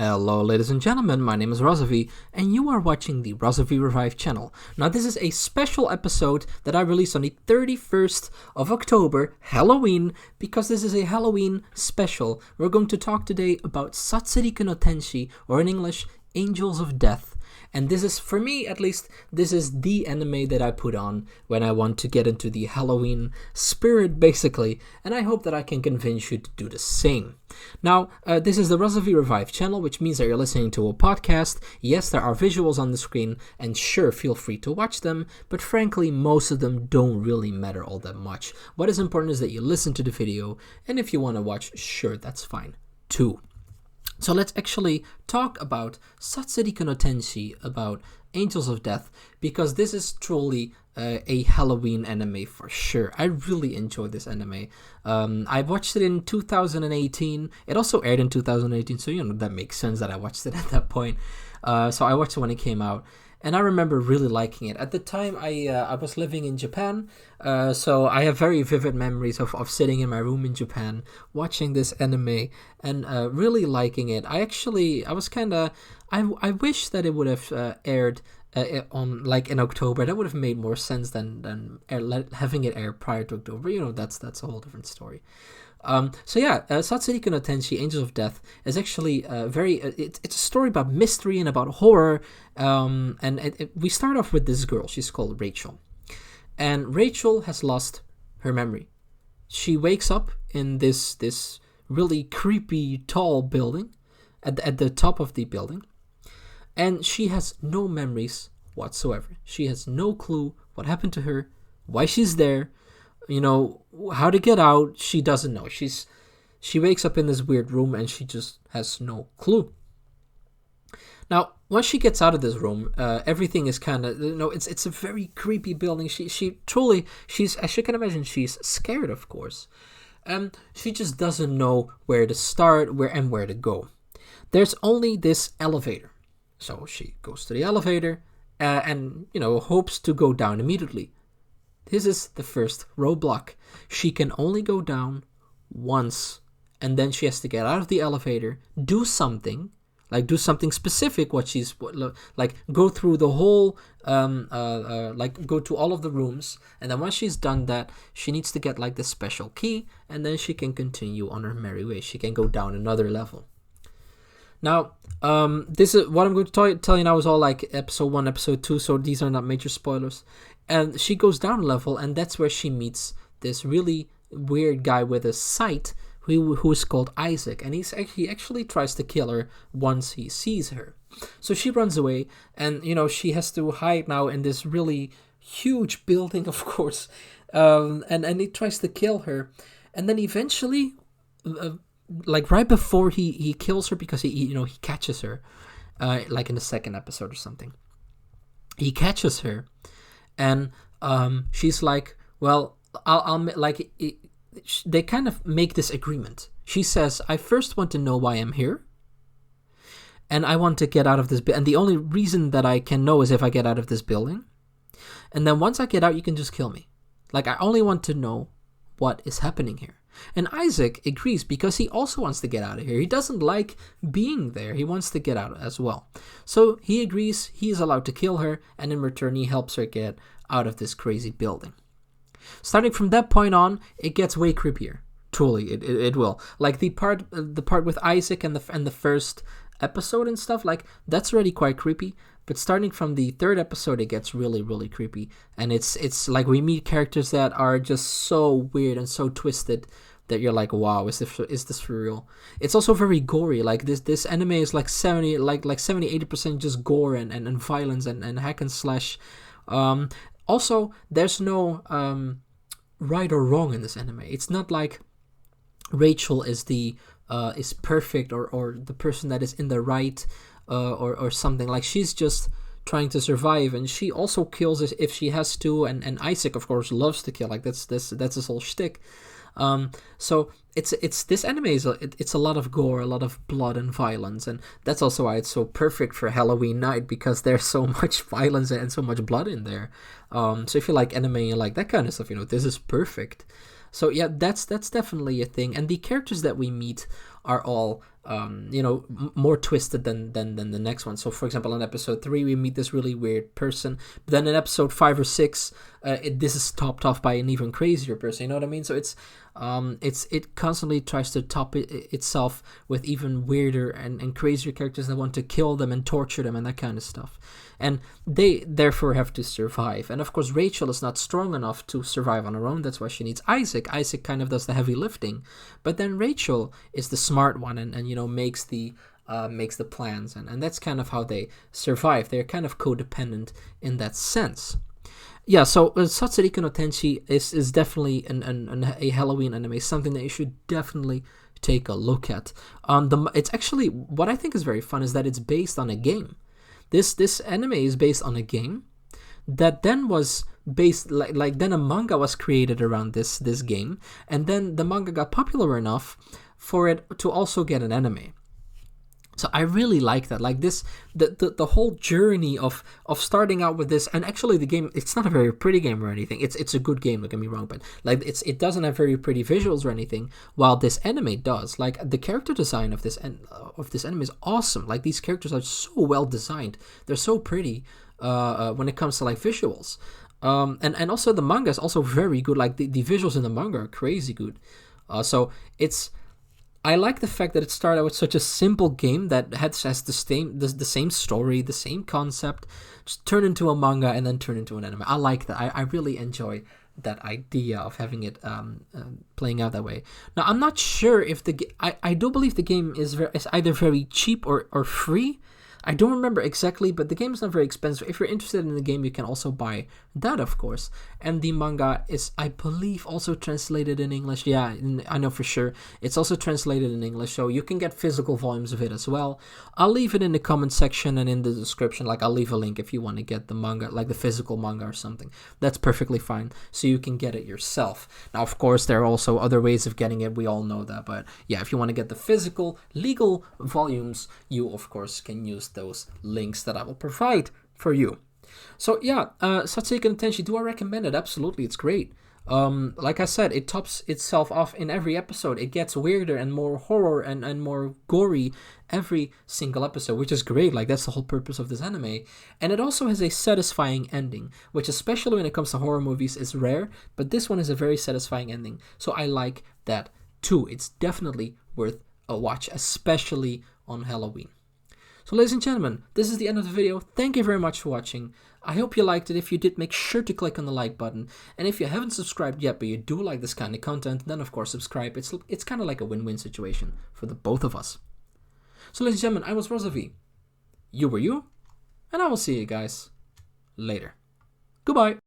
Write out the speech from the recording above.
Hello ladies and gentlemen, my name is Razovy, and you are watching the Razovy Revive channel. Now this is a special episode that I released on the 31st of October, Halloween, because this is a Halloween special. We're going to talk today about Satsuriku no Tenshi, or in English, Angels of Death. And this is, for me at least, this is the anime that I put on when I want to get into the Halloween spirit, basically. And I hope that I can convince you to do the same. Now, this is the Razovy Revive channel, which means that you're listening to a podcast. Yes, there are visuals on the screen, and sure, feel free to watch them. But frankly, most of them don't really matter all that much. What is important is that you listen to the video, and if you want to watch, sure, that's fine too. So let's actually talk about Satsuriku no Tenshi, about Angels of Death, because this is truly a Halloween anime for sure. I really enjoyed this anime. I watched it in 2018. It also aired in 2018, so that makes sense that I watched it at that point. So I watched it when it came out. And I remember really liking it. At the time, I was living in Japan, so I have very vivid memories of sitting in my room in Japan, watching this anime, and really liking it. I wish that it would have aired on in October. That would have made more sense than having it air prior to October. That's a whole different story. Satsuriku no Tenshi, Angels of Death, is actually it's a story about mystery and about horror. We start off with this girl. She's called Rachel, and Rachel has lost her memory. She wakes up in this really creepy tall building, at the top of the building, and she has no memories whatsoever. She has no clue what happened to her, why she's there. How to get out, she doesn't know. She wakes up in this weird room and she just has no clue. Now, once she gets out of this room, everything is kind of, it's a very creepy building. She truly, as you can imagine, she's scared, of course. She just doesn't know where to start, where to go. There's only this elevator. So she goes to the elevator and hopes to go down immediately. This is the first roadblock. She can only go down once, and then she has to get out of the elevator, do something specific. Go through the whole, go to all of the rooms, and then once she's done that, she needs to get this special key, and then she can continue on her merry way. She can go down another level. Now, this is what I'm going to tell you now is all episode 1, episode 2, so these are not major spoilers. And she goes down a level, and that's where she meets this really weird guy with a sight who is called Isaac. And he actually tries to kill her once he sees her. So she runs away, and, she has to hide now in this really huge building, of course. And he tries to kill her. And then eventually, right before he kills her, because he catches her, in the second episode or something. He catches her. And she's like, well, they kind of make this agreement. She says, I first want to know why I'm here. And I want to get out of this. And the only reason that I can know is if I get out of this building. And then once I get out, you can just kill me. I only want to know what is happening here. And Isaac agrees because he also wants to get out of here. He doesn't like being there. He wants to get out as well. So he agrees he's allowed to kill her, and in return he helps her get out of this crazy building. Starting from that point on, it gets way creepier. Truly, it will. The part with Isaac and the first episode and stuff, that's already quite creepy. But starting from the third episode, it gets really, really creepy. And it's we meet characters that are just so weird and so twisted that you're like, wow, is this for real? It's also very gory. This anime is 70-80% just gore and violence and hack and slash. Also, there's no right or wrong in this anime. It's not like Rachel is is perfect or the person that is in the right. Or something. She's just trying to survive, and she also kills if she has to, and Isaac, of course, loves to kill. That's his whole shtick. So it's this anime it's a lot of gore, a lot of blood and violence, and that's also why it's so perfect for Halloween night, because there's so much violence and so much blood in there. So if you like anime and like that kind of stuff, this is perfect. So yeah, that's definitely a thing. And the characters that we meet are all more twisted than the next one. So for example, in episode 3 we meet this really weird person, but then in episode 5 or 6 this is topped off by an even crazier person, you know what I mean? So it constantly tries to top itself with even weirder and crazier characters that want to kill them and torture them and that kind of stuff, and they therefore have to survive. And of course Rachel is not strong enough to survive on her own. That's why she needs Isaac. Isaac kind of does the heavy lifting, but then Rachel is the smart one and makes the plans, and that's kind of how they survive. They're kind of codependent in that sense. Yeah, so Satsuriku no Tenshi is definitely a Halloween anime, something that you should definitely take a look at. It's actually, what I think is very fun is that it's based on a game. This anime is based on a game that then was based, like then a manga was created around this game, and then the manga got popular enough for it to also get an anime. So I really like that. Like this, the whole journey of starting out with this, and actually the game, it's not a very pretty game or anything. It's a good game, don't get me wrong, but like it doesn't have very pretty visuals or anything, while this anime does. Like the character design of this anime is awesome. Like these characters are so well designed. They're so pretty when it comes to like visuals. And also the manga is also very good. Like the visuals in the manga are crazy good. So I like the fact that it started out with such a simple game that has the same story, the same concept, just turn into a manga and then turn into an anime. I like that. I really enjoy that idea of having it playing out that way. Now, I'm not sure if I do believe the game is either very cheap or free. I don't remember exactly, but the game is not very expensive. If you're interested in the game, you can also buy that, of course. And the manga is, I believe, also translated in English. Yeah, I know for sure. It's also translated in English, so you can get physical volumes of it as well. I'll leave it in the comment section and in the description. Like, I'll leave a link if you want to get the manga, like the physical manga or something. That's perfectly fine, so you can get it yourself. Now, of course, there are also other ways of getting it. We all know that. But yeah, if you want to get the physical, legal volumes, you, of course, can use those links that I will provide for you. So yeah, Satsuriku no Tenshi, do I recommend it? Absolutely, it's great. Like I said, it tops itself off in every episode. It gets weirder and more horror and more gory every single episode, which is great. Like, that's the whole purpose of this anime. And it also has a satisfying ending, which, especially when it comes to horror movies, is rare, but this one is a very satisfying ending. So I like that too. It's definitely worth a watch, especially on Halloween. So ladies and gentlemen, this is the end of the video. Thank you very much for watching. I hope you liked it. If you did, make sure to click on the like button. And if you haven't subscribed yet, but you do like this kind of content, then of course subscribe. It's kind of like a win-win situation for the both of us. So ladies and gentlemen, I was Razovy. You were you. And I will see you guys later. Goodbye.